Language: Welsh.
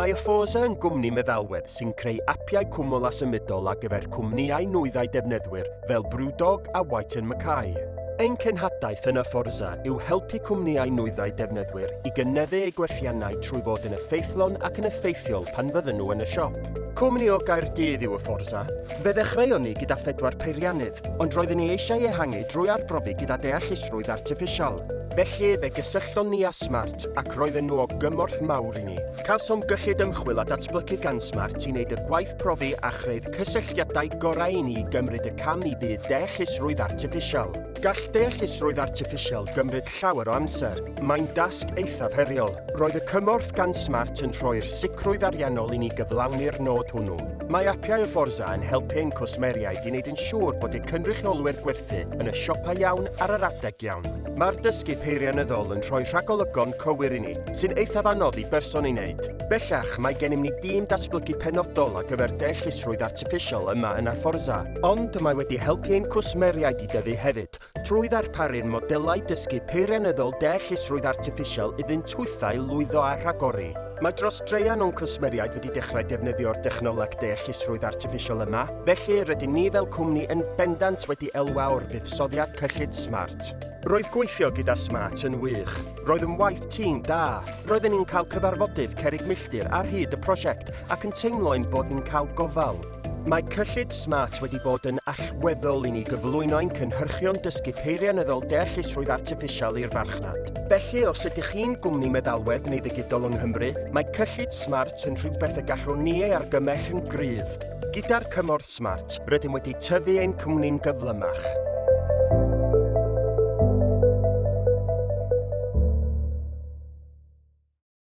Mae Aforza yn gwmni meddalwedd sy'n creu apiau cwmwl a symudol ar gyfer cwmnïau nwyddau defnyddwyr fel Brewdog a White & Mackay. Ein cenhadaeth yn Aforza yw helpu cwmnïau nwyddau defnyddwyr i gynyddu eu gwerthiannau trwy fod yn effeithlon ac yn effeithiol pan fydden nhw yn y siop. Cwmni o Gaerdydd yw Aforza. Fe ddechreuon ni gyda 4 peiriannydd, ond roedden ni eisiau ehangu drwy arbrofi gyda deallusrwydd artiffisial. Felly fe gysyllton ni â Smart ac roedden nhw o gymorth mawr i ni. Cawsom gyllid ymchwil a datblygu gan Smart i wneud y gwaith profi a chreu'r cysylltiadau gorau i ni i gymryd y cam i fyd deallusrwydd artiffisial. Gall deallusrwydd artiffisial gymryd llawer o amser. Mae'n dasg eithaf heriol. Roedd y cymorth gan Smart yn rhoi'r sicrwydd ariannol i ni gyflawni'r nod hwnnw. Mae apiau Aforza yn helpu ein cwsmeriaid i wneud yn siŵr bod eu cynrychiolwyr gwerthu yn y siopa iawn ar yr adeg iawn. Mae'r dysgu peirianyddol yn rhoi rhagolygon cywir i ni, sy'n eithaf anodd i berson i wneud. Bellach, mae gennym ni dîm datblygu penodol ar gyfer deallusrwydd artiffisial yma yn Aforza, ond mae wedi helpu ein cwsmeriaid i dyfu hefyd, trwy ddarparu'r modelau dysgu peirianyddol deallusrwydd artiffisial iddynt twythau lwyddo a rhagori. Mae dros dreian o'n cwsmeriaid wedi dechrau defnyddio'r dechnoleg deallusrwydd artiffisial yma, felly rydyn ni fel cwmni yn bendant wedi elwa o'r buddsoddiad cyllid Smart. Roedd gweithio gyda Smart yn wych. Roedd yn waith tîm da. Roedden ni'n cael cyfarfodydd cerrig milltir ar hyd y prosiect ac yn teimlo ein bod ni'n cael gofal. Mae cyllid Smart wedi bod yn allweddol i ni gyflwyno ein cynhyrchion dysgu peirianyddol deallusrwydd artiffisial i'r farchnad. Felly, os ydych chi'n gwmni meddalwedd neu ddigidol yng Nghymru, mae cyllid Smart yn rhywbeth y gallwn ni ei argymell yn gryf. Gyda'r cymorth Smart, rydym wedi tyfu ein cwmni'n gyflymach.